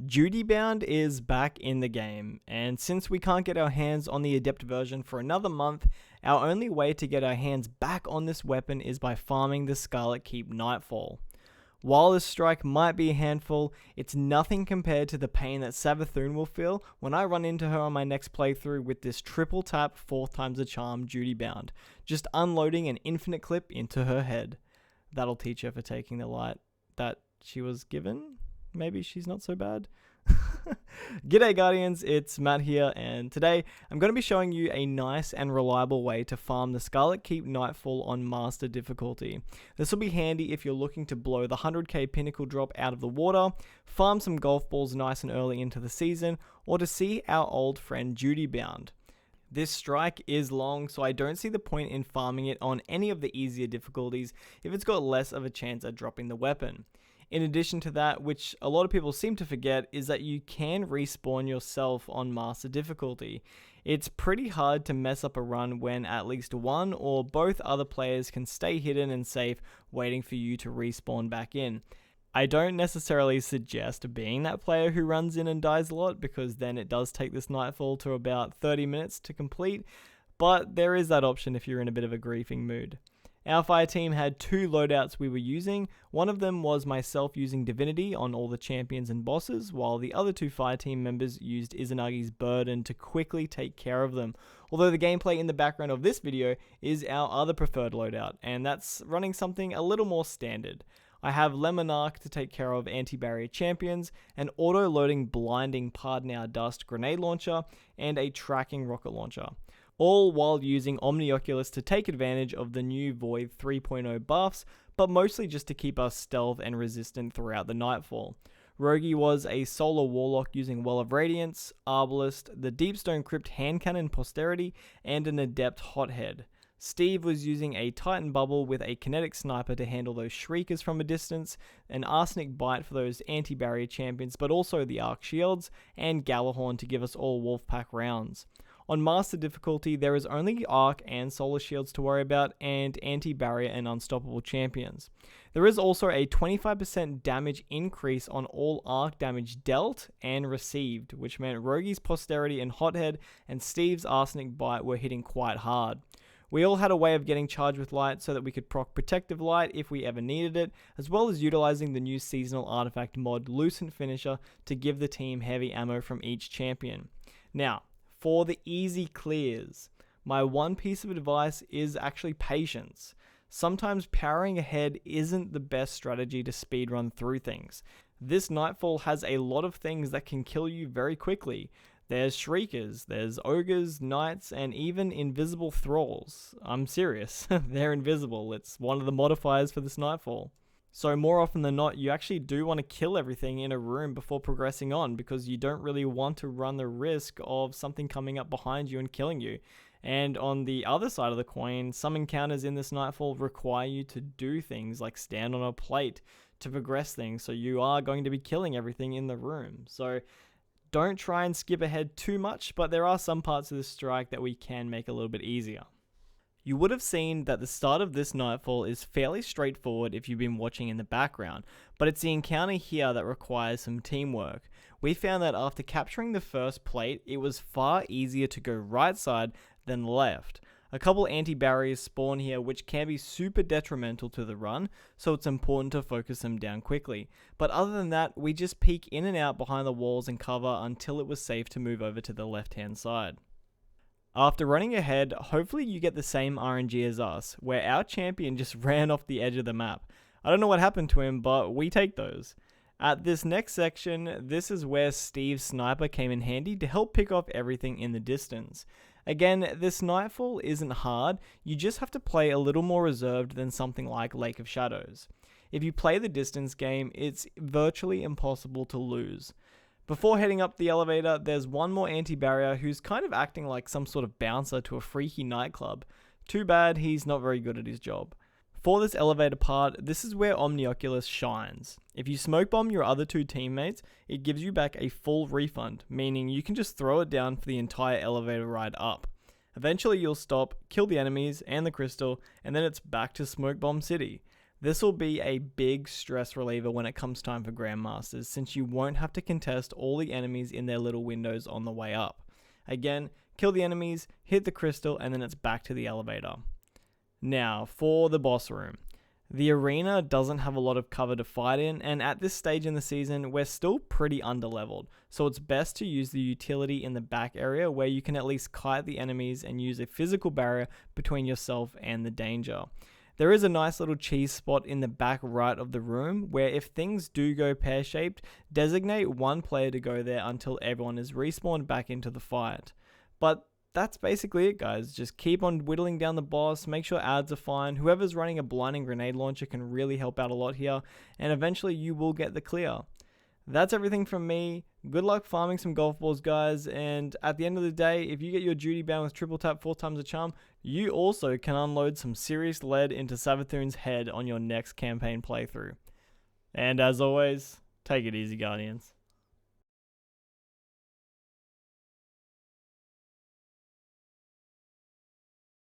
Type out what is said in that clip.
Duty Bound is back in the game, and since we can't get our hands on the Adept version for another month, our only way to get our hands back on this weapon is by farming the Scarlet Keep Nightfall. While this strike might be a handful, it's nothing compared to the pain that Savathun will feel when I run into her on my next playthrough with this triple tap 4 times a charm Duty Bound, just unloading an infinite clip into her head. That'll teach her for taking the light that she was given. Maybe she's not so bad. G'day Guardians, it's Matt here, and today I'm going to be showing you a nice and reliable way to farm the Scarlet Keep Nightfall on Master difficulty. This will be handy if you're looking to blow the 100k pinnacle drop out of the water, farm some golf balls nice and early into the season, or to see our old friend Duty Bound. This strike is long, so I don't see the point in farming it on any of the easier difficulties if it's got less of a chance at dropping the weapon. In addition to that, which a lot of people seem to forget, is that you can respawn yourself on Master difficulty. It's pretty hard to mess up a run when at least one or both other players can stay hidden and safe waiting for you to respawn back in. I don't necessarily suggest being that player who runs in and dies a lot, because then it does take this Nightfall to about 30 minutes to complete, but there is that option if you're in a bit of a griefing mood. Our fire team had 2 loadouts we were using. One of them was myself using Divinity on all the champions and bosses, while the other 2 fire team members used Izanagi's Burden to quickly take care of them. Although the gameplay in the background of this video is our other preferred loadout, and that's running something a little more standard. I have Lemonarch to take care of anti-barrier champions, an auto-loading blinding Pardon Our Dust grenade launcher, and a tracking rocket launcher. All while using Omnioculus to take advantage of the new Void 3.0 buffs, but mostly just to keep us stealth and resistant throughout the Nightfall. Roguey was a Solar Warlock using Well of Radiance, Arbalist, the Deepstone Crypt Hand Cannon Posterity, and an Adept Hothead. Steve was using a Titan Bubble with a Kinetic Sniper to handle those Shriekers from a distance, an Arsenic Bite for those anti-barrier champions, but also the Arc Shields, and Galahorn to give us all Wolfpack rounds. On Master difficulty, there is only Arc and Solar Shields to worry about, and anti-barrier and unstoppable champions. There is also a 25% damage increase on all Arc damage dealt and received, which meant Roguey's Posterity and Hothead and Steve's Arsenic Bite were hitting quite hard. We all had a way of getting charged with light so that we could proc Protective Light if we ever needed it, as well as utilizing the new seasonal artifact mod Lucent Finisher to give the team heavy ammo from each champion. Now, for the easy clears, my one piece of advice is actually patience. Sometimes powering ahead isn't the best strategy to speedrun through things. This Nightfall has a lot of things that can kill you very quickly. There's Shriekers, there's Ogres, Knights, and even Invisible Thralls. I'm serious, they're invisible. It's one of the modifiers for this Nightfall. So more often than not, you actually do want to kill everything in a room before progressing on, because you don't really want to run the risk of something coming up behind you and killing you. And on the other side of the coin, some encounters in this Nightfall require you to do things like stand on a plate to progress things, so you are going to be killing everything in the room. So don't try and skip ahead too much, but there are some parts of this strike that we can make a little bit easier. You would have seen that the start of this Nightfall is fairly straightforward if you've been watching in the background, but it's the encounter here that requires some teamwork. We found that after capturing the first plate, it was far easier to go right side than left. A couple anti-barriers spawn here which can be super detrimental to the run, so it's important to focus them down quickly. But other than that, we just peek in and out behind the walls and cover until it was safe to move over to the left hand side. After running ahead, hopefully you get the same RNG as us, where our champion just ran off the edge of the map. I don't know what happened to him, but we take those. At this next section, this is where Steve's sniper came in handy to help pick off everything in the distance. Again, this Nightfall isn't hard, you just have to play a little more reserved than something like Lake of Shadows. If you play the distance game, it's virtually impossible to lose. Before heading up the elevator, there's one more anti-barrier who's kind of acting like some sort of bouncer to a freaky nightclub. Too bad he's not very good at his job. For this elevator part, this is where Omnioculus shines. If you smoke bomb your other 2 teammates, it gives you back a full refund, meaning you can just throw it down for the entire elevator ride up. Eventually you'll stop, kill the enemies and the crystal, and then it's back to Smoke Bomb City. This will be a big stress reliever when it comes time for Grandmasters, since you won't have to contest all the enemies in their little windows on the way up. Again, kill the enemies, hit the crystal, and then it's back to the elevator. Now, for the boss room. The arena doesn't have a lot of cover to fight in, and at this stage in the season, we're still pretty underleveled, so it's best to use the utility in the back area where you can at least kite the enemies and use a physical barrier between yourself and the danger. There is a nice little cheese spot in the back right of the room where if things do go pear-shaped, designate one player to go there until everyone is respawned back into the fight. But that's basically it, guys. Just keep on whittling down the boss, make sure ads are fine, whoever's running a blinding grenade launcher can really help out a lot here, and eventually you will get the clear. That's everything from me. Good luck farming some golf balls, guys, and at the end of the day, if you get your duty bound with triple tap 4 times a charm, you also can unload some serious lead into Savathun's head on your next campaign playthrough. And as always, take it easy, Guardians.